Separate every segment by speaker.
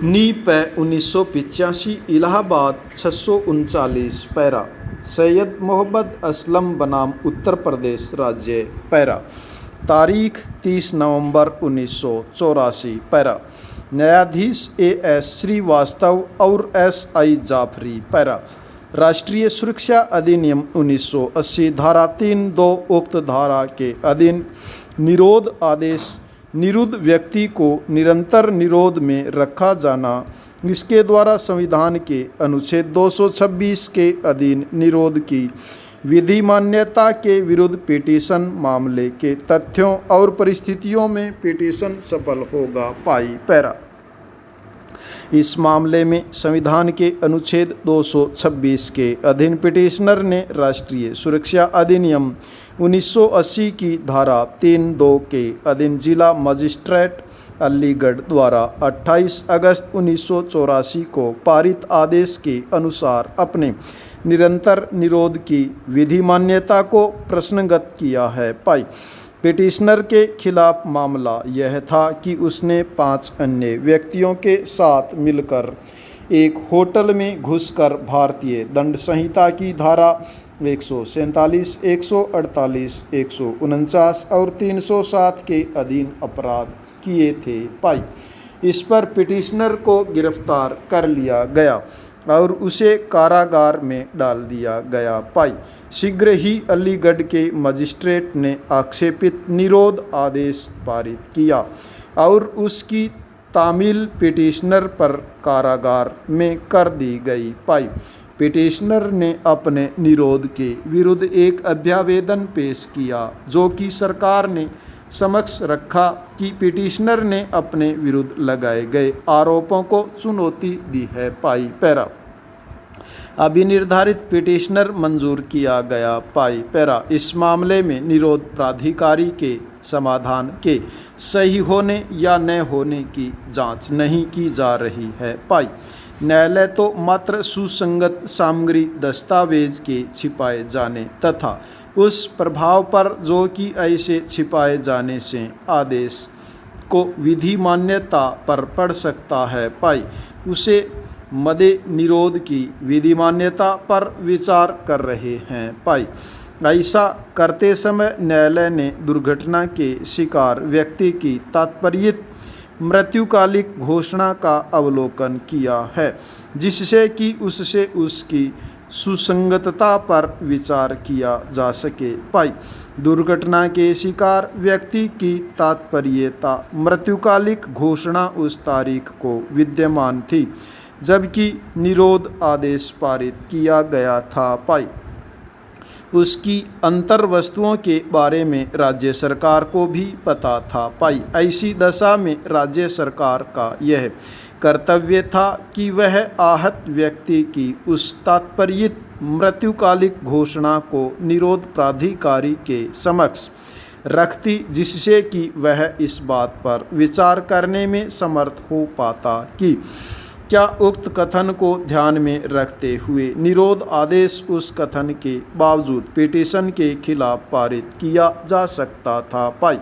Speaker 1: नी पै 1985 इलाहाबाद 639 पैरा। सैयद मोहम्मद असलम बनाम उत्तर प्रदेश राज्य पैरा। तारीख 30 नवंबर 1984 पैरा। न्यायाधीश A.S. श्रीवास्तव और S.I. जाफरी पैरा। राष्ट्रीय सुरक्षा अधिनियम 1980 धारा 3(2) उक्त धारा के अधीन निरोध आदेश निरुद्ध व्यक्ति को निरंतर निरोध में रखा जाना, इसके द्वारा संविधान के अनुच्छेद 226 के अधीन निरोध की विधि मान्यता के विरुद्ध पिटीशन मामले के तथ्यों और परिस्थितियों में पिटीशन सफल होगा पाई पैरा। इस मामले में संविधान के अनुच्छेद 226 के अधीन पिटीशनर ने राष्ट्रीय सुरक्षा अधिनियम 1980 की धारा 3(2) के अधीन जिला मजिस्ट्रेट अलीगढ़ द्वारा 28 अगस्त 1984 को पारित आदेश के अनुसार अपने निरंतर निरोध की विधि मान्यता को प्रश्नगत किया है पाई। पिटीशनर के खिलाफ मामला यह था कि उसने 5 अन्य व्यक्तियों के साथ मिलकर एक होटल में घुसकर भारतीय दंड संहिता की धारा 147, 148, 149 और 307 के अधीन अपराध किए थे पाई। इस पर पिटीशनर को गिरफ्तार कर लिया गया और उसे कारागार में डाल दिया गया पाई। शीघ्र ही अलीगढ़ के मजिस्ट्रेट ने आक्षेपित निरोध आदेश पारित किया और उसकी तामील पिटीशनर पर कारागार में कर दी गई पाई। पिटीशनर ने अपने निरोध के विरुद्ध एक अभ्यावेदन पेश किया, जो कि सरकार ने समक्ष रखा कि पिटीशनर ने अपने विरुद्ध लगाए गए आरोपों को चुनौती दी है पाई पैरा। अभिनिर्धारित पिटीशनर मंजूर किया गया पाई पैरा। इस मामले में निरोध प्राधिकारी के समाधान के सही होने या न होने की जांच नहीं की जा रही है पाई। न्यायालय तो मात्र सुसंगत सामग्री दस्तावेज के छिपाए जाने तथा उस प्रभाव पर जो कि ऐसे छिपाए जाने से आदेश को विधि मान्यता पर पड़ सकता है पाई, उसे मदे निरोध की विधि मान्यता पर विचार कर रहे हैं पाई। ऐसा करते समय न्यायालय ने दुर्घटना के शिकार व्यक्ति की तात्पर्यित मृत्युकालिक घोषणा का अवलोकन किया है, जिससे कि उससे उसकी सुसंगतता पर विचार किया जा सके पाई। दुर्घटना के शिकार व्यक्ति की तात्पर्यता मृत्युकालिक घोषणा उस तारीख को विद्यमान थी जबकि निरोध आदेश पारित किया गया था पाई। उसकी अंतर वस्तुओं के बारे में राज्य सरकार को भी पता था पाई। ऐसी दशा में राज्य सरकार का यह कर्तव्य था कि वह आहत व्यक्ति की उस तात्पर्यित मृत्युकालिक घोषणा को निरोध प्राधिकारी के समक्ष रखती, जिससे कि वह इस बात पर विचार करने में समर्थ हो पाता कि क्या उक्त कथन को ध्यान में रखते हुए निरोध आदेश उस कथन के बावजूद पिटीशन के खिलाफ पारित किया जा सकता था पाई।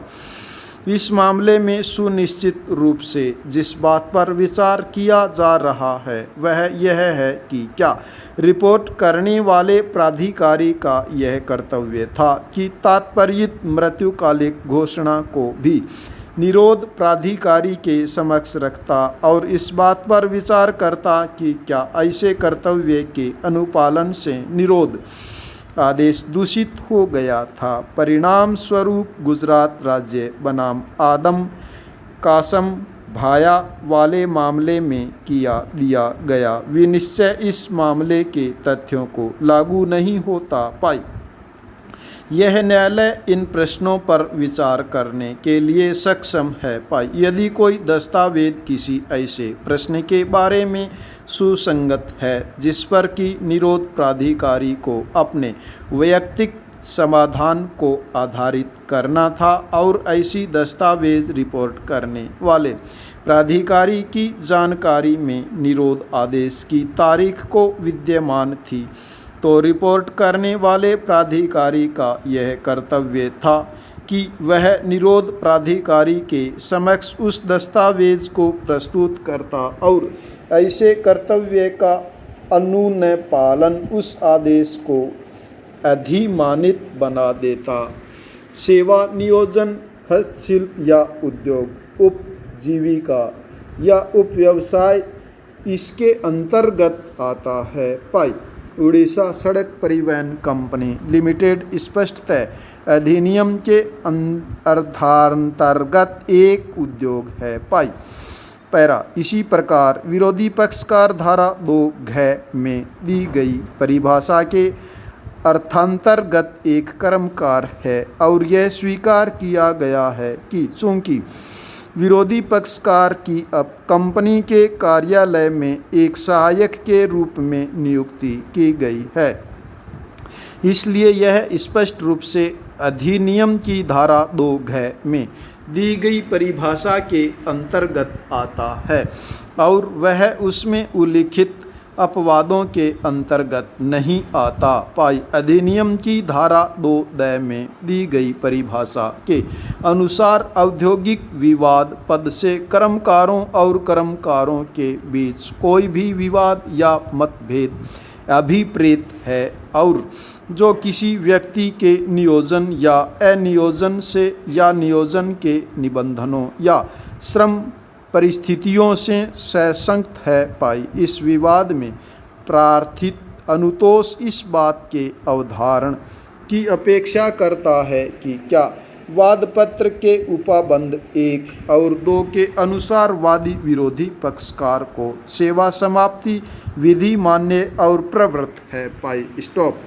Speaker 1: इस मामले में सुनिश्चित रूप से जिस बात पर विचार किया जा रहा है वह यह है कि क्या रिपोर्ट करने वाले प्राधिकारी का यह कर्तव्य था कि तात्पर्यित मृत्युकालिक घोषणा को भी निरोध प्राधिकारी के समक्ष रखता और इस बात पर विचार करता कि क्या ऐसे कर्तव्य के अनुपालन से निरोध आदेश दूषित हो गया था। परिणाम स्वरूप गुजरात राज्य बनाम आदम कासम भाया वाले मामले में किया दिया गया विनिश्चय इस मामले के तथ्यों को लागू नहीं होता पाई। यह न्यायालय इन प्रश्नों पर विचार करने के लिए सक्षम है पाई। यदि कोई दस्तावेज किसी ऐसे प्रश्न के बारे में सुसंगत है जिस पर कि निरोध प्राधिकारी को अपने वैयक्तिक समाधान को आधारित करना था और ऐसी दस्तावेज रिपोर्ट करने वाले प्राधिकारी की जानकारी में निरोध आदेश की तारीख को विद्यमान थी, तो रिपोर्ट करने वाले प्राधिकारी का यह कर्तव्य था कि वह निरोध प्राधिकारी के समक्ष उस दस्तावेज को प्रस्तुत करता और ऐसे कर्तव्य का अनुपालन उस आदेश को अधिमानित बना देता। सेवा नियोजन हस्तशिल्प या उद्योग, उपजीविका या उपव्यवसाय इसके अंतर्गत आता है। पाई उड़ीसा सड़क परिवहन कंपनी लिमिटेड स्पष्टतः अधिनियम के अर्थांतर्गत एक उद्योग है। पाई पैरा इसी प्रकार विरोधी पक्षकार धारा 2 में दी गई परिभाषा के अर्थांतर्गत एक कर्मकार है और यह स्वीकार किया गया है कि चूंकि विरोधी पक्षकार की अब कंपनी के कार्यालय में एक सहायक के रूप में नियुक्ति की गई है, इसलिए यह स्पष्ट रूप से अधिनियम की धारा 2 में दी गई परिभाषा के अंतर्गत आता है और वह उसमें उल्लिखित अपवादों के अंतर्गत नहीं आता। पाई अधिनियम की धारा 2 में दी गई परिभाषा के अनुसार औद्योगिक विवाद पद से कर्मकारों और कर्मकारों के बीच कोई भी विवाद या मतभेद अभिप्रेत है और जो किसी व्यक्ति के नियोजन या अनियोजन से या नियोजन के निबंधनों या श्रम परिस्थितियों से सशंक है। पाई इस विवाद में प्रार्थित अनुतोष इस बात के अवधारण की अपेक्षा करता है कि क्या वादपत्र के उपबंध 1 और 2 के अनुसार वादी विरोधी पक्षकार को सेवा समाप्ति विधि मान्य और प्रवृत्त है। पाई स्टॉप।